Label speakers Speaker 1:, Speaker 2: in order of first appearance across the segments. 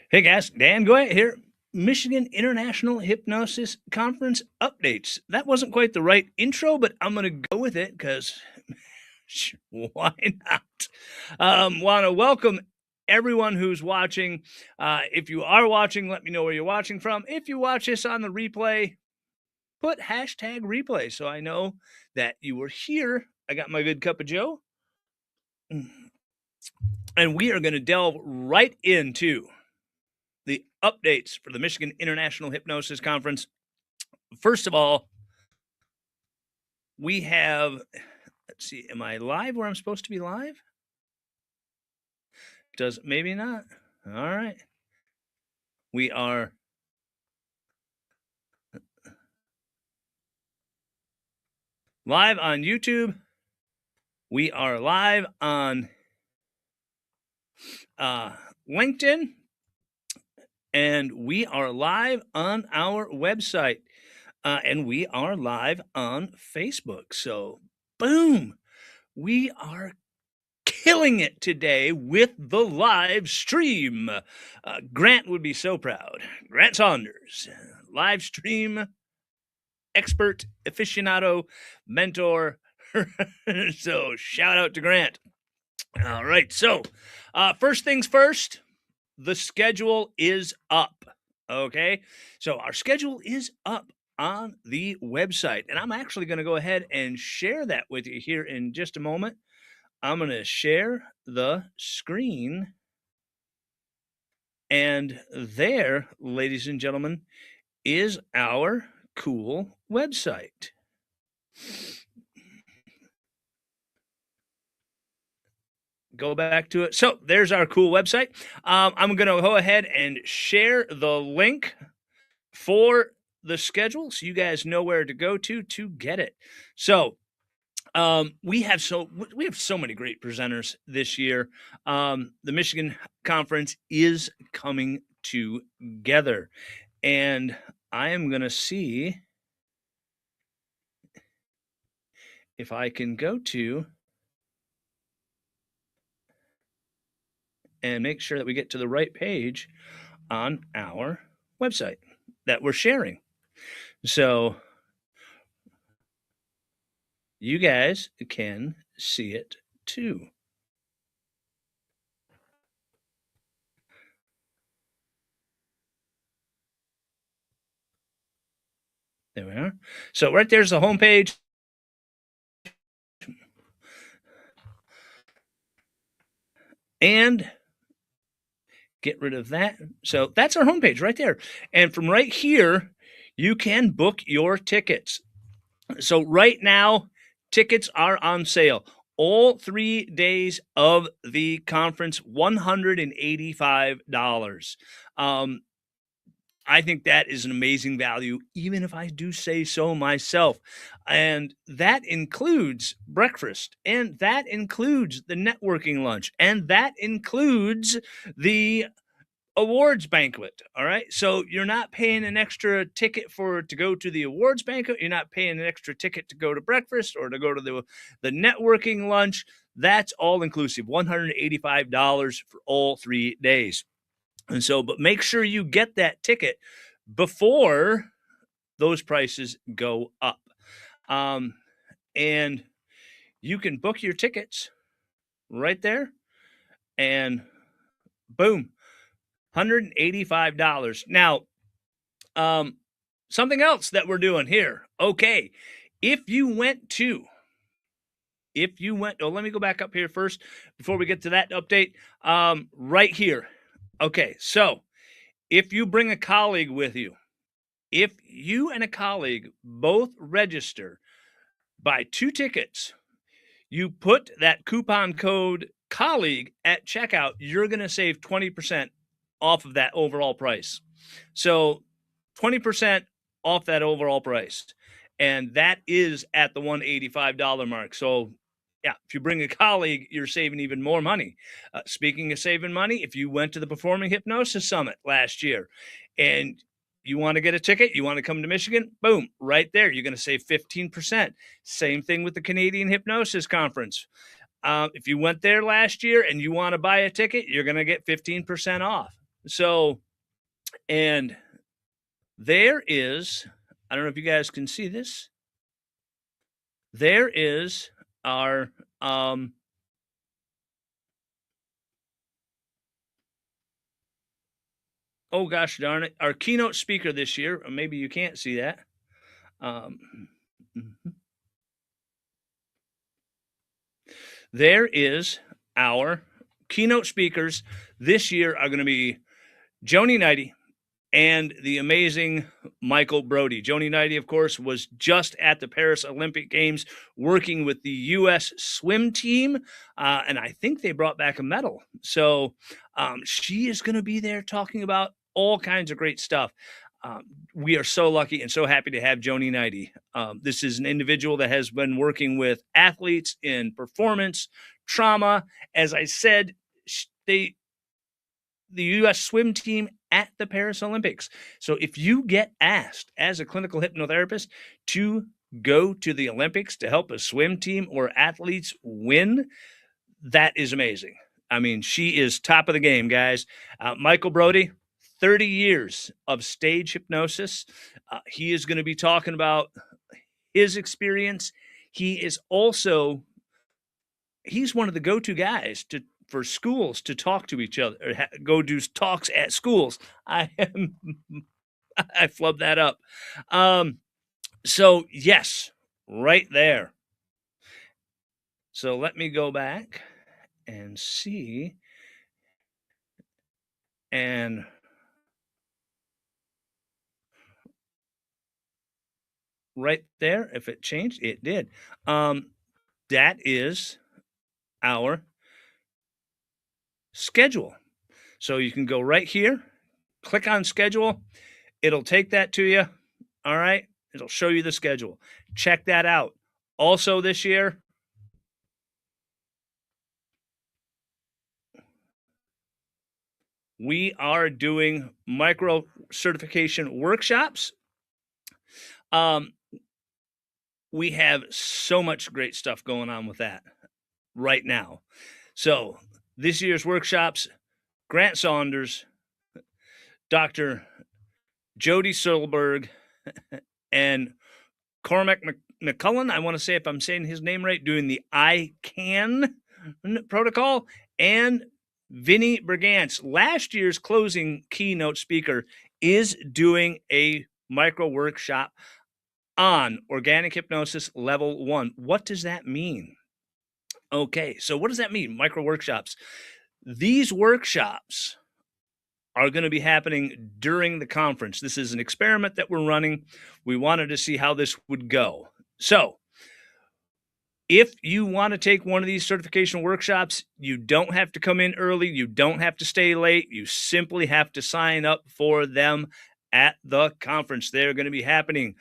Speaker 1: Hey guys, Dan Goy here. Michigan International Hypnosis Conference updates. That wasn't quite the right intro, but I'm going to go with it because why not? Want to welcome everyone who's watching. If you are watching, let me know where you're watching from. If you watch this on the replay, put hashtag replay so I know that you were here. I got my good cup of Joe. And we are going to delve right into the updates for the Michigan International Hypnosis Conference. First of all, we have, let's see, am I live where I'm supposed to be live? Maybe not. All right. We are live on YouTube. We are live on LinkedIn. And we are live on our website. And we are live on Facebook. So, boom, we are killing it today with the live stream. Grant would be so proud. Grant Saunders, live stream expert, aficionado, mentor. So, shout out to Grant. All right. So, first things first, the schedule is up. Okay. So, our schedule is up on the website. And I'm actually going to go ahead and share that with you here in just a moment. I'm going to share the screen. And there, ladies and gentlemen, is our cool website. Go back to it. So there's our cool website. I'm going to go ahead and share the link for the schedule so you guys know where to go to get it. So we have so many great presenters this year. The Michigan Conference is coming together, and I am going to see if I can go to and make sure that we get to the right page on our website that we're sharing. So you guys can see it too. There we are. So right there's the homepage. And get rid of that. So that's our homepage right there. And from right here, you can book your tickets. So right now, tickets are on sale. All 3 days of the conference, $185. I think that is an amazing value, even if I do say so myself. And that includes breakfast, and that includes the networking lunch, and that includes the awards banquet. All right. So you're not paying an extra ticket to go to the awards banquet. You're not paying an extra ticket to go to breakfast or to go to the networking lunch. That's all inclusive, $185 for all 3 days. And so, but make sure you get that ticket before those prices go up. And you can book your tickets right there, and boom, $185. Now, something else that we're doing here. Okay, let me go back up here first before we get to that update. Right here. Okay, so if you bring a colleague with you, if you and a colleague both register, buy 2 tickets, you put that coupon code colleague at checkout, you're going to save 20% off of that overall price. So 20% off that overall price. And that is at the $185 mark. So yeah, if you bring a colleague, you're saving even more money. Speaking of saving money, if you went to the Performing Hypnosis Summit last year and you want to get a ticket, you want to come to Michigan, boom, right there, you're going to save 15%. Same thing with the Canadian Hypnosis Conference. If you went there last year and you want to buy a ticket, you're going to get 15% off. So, and there is, I don't know if you guys can see this. There is our oh gosh darn it, our keynote speaker this year. Or maybe you can't see that. There is our keynote speakers this year are going to be Joni Knighty and the amazing Michael Brody. Joni Knighty, of course, was just at the Paris Olympic Games working with the U.S. swim team, and I think they brought back a medal. So she is going to be there talking about all kinds of great stuff. We are so lucky and so happy to have Joni Knighty. This is an individual that has been working with athletes in performance, trauma. As I said, the U.S. swim team at the Paris Olympics. So if you get asked as a clinical hypnotherapist to go to the Olympics to help a swim team or athletes win, that is amazing. I mean, she is top of the game, guys. Michael Brody, 30 years of stage hypnosis. He is going to be talking about his experience. He's one of the go-to guys for schools to talk to each other, or go do talks at schools. I flubbed that up. So yes, right there. So let me go back and see. And right there, if it changed, it did. That is our schedule. So you can go right here, click on schedule. It'll take that to you. All right. It'll show you the schedule. Check that out. Also this year, we are doing micro certification workshops. We have so much great stuff going on with that right now. So this year's workshops, Grant Saunders, Dr. Jody Silberg, and Cormac McCullen, I want to say if I'm saying his name right, doing the I Can protocol, and Vinny Brigance, last year's closing keynote speaker, is doing a micro workshop on organic hypnosis level 1. What does that mean? Okay, so what does that mean, micro workshops? These workshops are going to be happening during the conference. This is an experiment that we're running. We wanted to see how this would go. So if you want to take one of these certification workshops, you don't have to come in early. You don't have to stay late. You simply have to sign up for them at the conference. They're going to be happening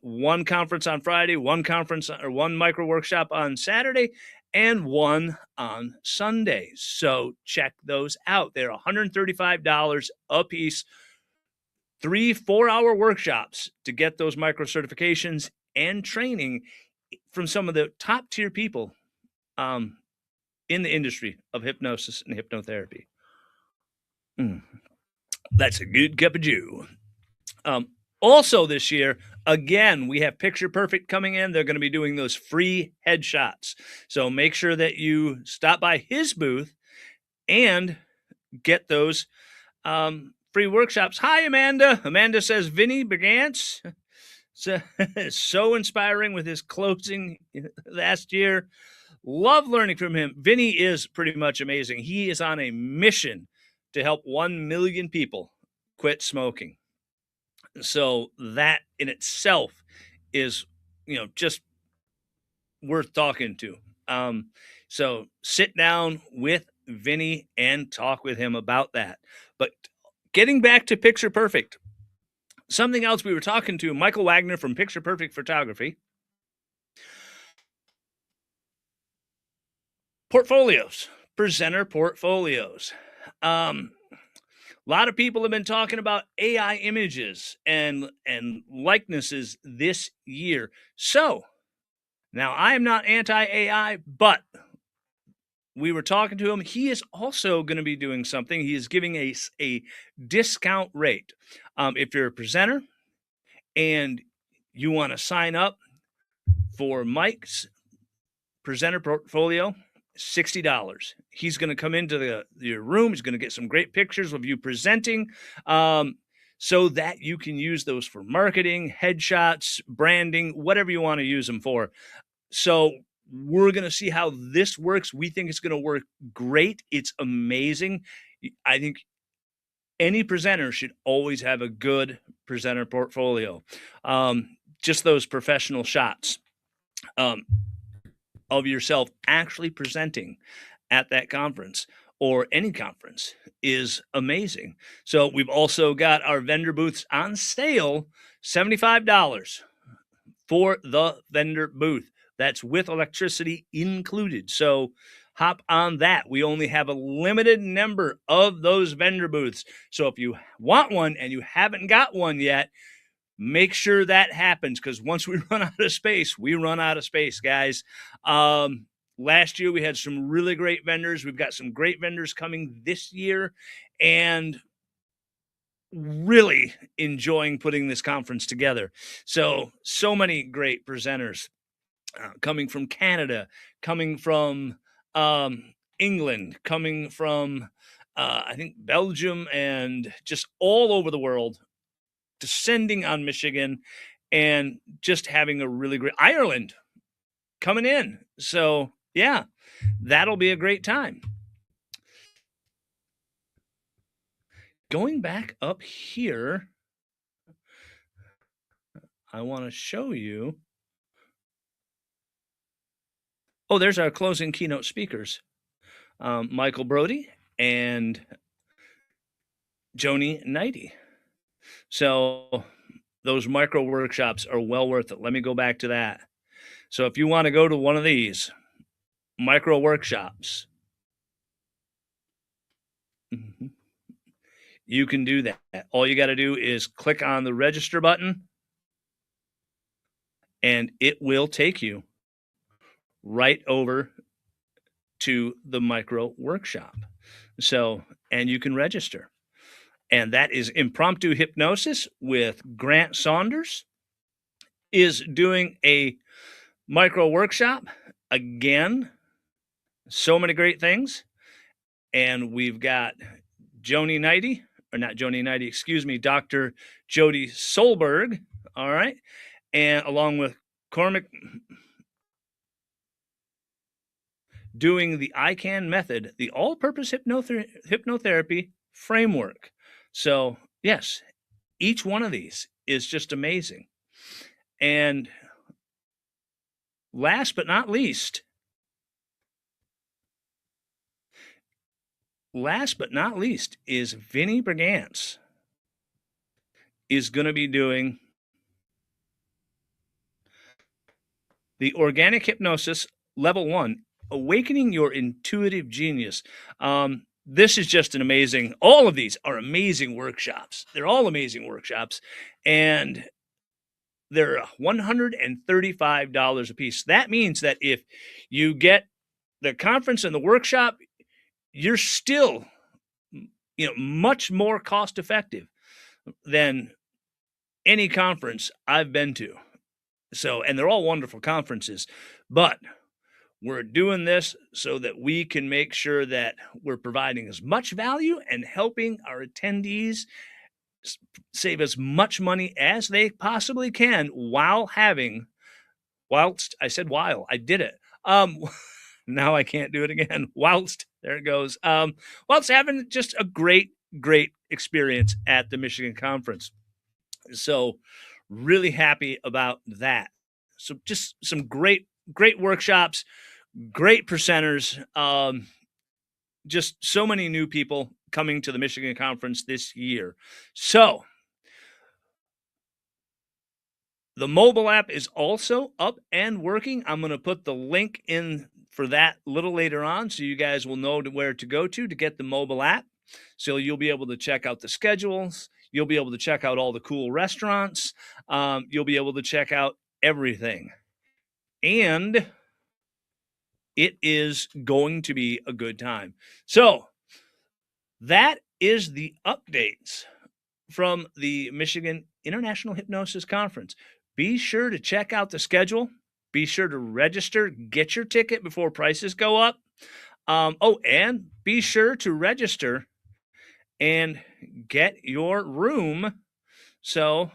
Speaker 1: one conference on Friday, one micro workshop on Saturday, and one on Sunday. So check those out. They're $135 a piece, 3 4-hour workshops to get those micro certifications and training from some of the top tier people in the industry of hypnosis and hypnotherapy. That's a good cup of Jew. Also this year, again, we have Picture Perfect coming in. They're going to be doing those free headshots. So make sure that you stop by his booth and get those free workshops. Hi, Amanda. Amanda says, Vinny Brigance, so inspiring with his closing last year. Love learning from him. Vinny is pretty much amazing. He is on a mission to help 1 million people quit smoking. So that in itself is, just worth talking to. So sit down with Vinny and talk with him about that. But getting back to Picture Perfect, something else we were talking to Michael Wagner from Picture Perfect Photography. Portfolios, presenter portfolios. A lot of people have been talking about AI images and likenesses this year. So now I am not anti-AI, but we were talking to him. He is also going to be doing something. He is giving a discount rate. If you're a presenter and you want to sign up for Mike's presenter portfolio, $60. He's going to come into your room. He's going to get some great pictures of you presenting, so that you can use those for marketing, headshots, branding, whatever you want to use them for. So we're going to see how this works. We think it's going to work great. It's amazing. I think any presenter should always have a good presenter portfolio. Just those professional shots of yourself actually presenting at that conference or any conference is amazing. So we've also got our vendor booths on sale, $75 for the vendor booth. That's with electricity included. So hop on that. We only have a limited number of those vendor booths. So if you want one and you haven't got one yet, make sure that happens, because once we run out of space, we run out of space, guys. Last year, we had some really great vendors. We've got some great vendors coming this year, and really enjoying putting this conference together. So many great presenters coming from Canada, coming from England, coming from, I think, Belgium, and just all over the world, descending on Michigan and just having a really great Ireland coming in. So yeah, that'll be a great time. Going back up here, I want to show you. Oh, there's our closing keynote speakers. Michael Brody and Joni Knighty. So those micro workshops are well worth it. Let me go back to that. So if you want to go to one of these micro workshops, you can do that. All you got to do is click on the register button, and it will take you right over to the micro workshop. So, and you can register. And that is Impromptu Hypnosis with Grant Saunders is doing a micro workshop. Again, so many great things. And we've got Joni Knighty, or not Joni Knighty, excuse me, Dr. Jody Solberg, all right, and along with Cormac doing the ICANN method, the all-purpose hypnotherapy framework. So, yes, each one of these is just amazing. And last but not least, is Vinny Brigance is going to be doing the Organic Hypnosis Level 1, Awakening Your Intuitive Genius. This is just an amazing, all of these are amazing workshops. They're all amazing workshops, and they're $135 a piece. That means that if you get the conference and the workshop, you're still, much more cost effective than any conference I've been to. So, and they're all wonderful conferences, but we're doing this so that we can make sure that we're providing as much value and helping our attendees save as much money as they possibly can whilst I did it. Now I can't do it again. There it goes. Whilst having just a great experience at the Michigan conference. So really happy about that. So just some great workshops, great presenters, just so many new people coming to the Michigan conference this year. So the mobile app is also up and working. I'm going to put the link in for that a little later on, so you guys will know where to go to get the mobile app. So you'll be able to check out the schedules. You'll be able to check out all the cool restaurants. You'll be able to check out everything. And It is going to be a good time. So that is the updates from the Michigan International Hypnosis Conference. Be sure to check out the schedule. Be sure to register, get your ticket before prices go up. And be sure to register and get your room so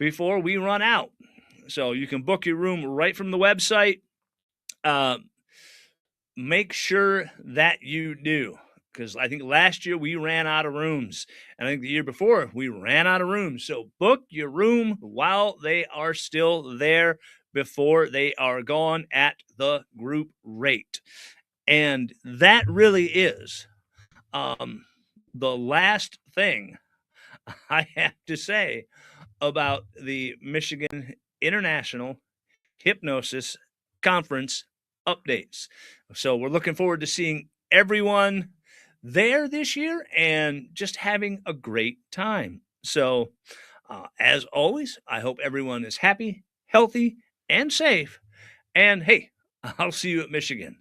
Speaker 1: before we run out. So you can book your room right from the website. Make sure that you do, because I think last year we ran out of rooms, and I think the year before we ran out of rooms. So book your room while they are still there before they are gone at the group rate. And that really is the last thing I have to say about the Michigan International Hypnosis Conference updates. So we're looking forward to seeing everyone there this year and just having a great time. So, as always, I hope everyone is happy, healthy, and safe. And hey, I'll see you at Michigan.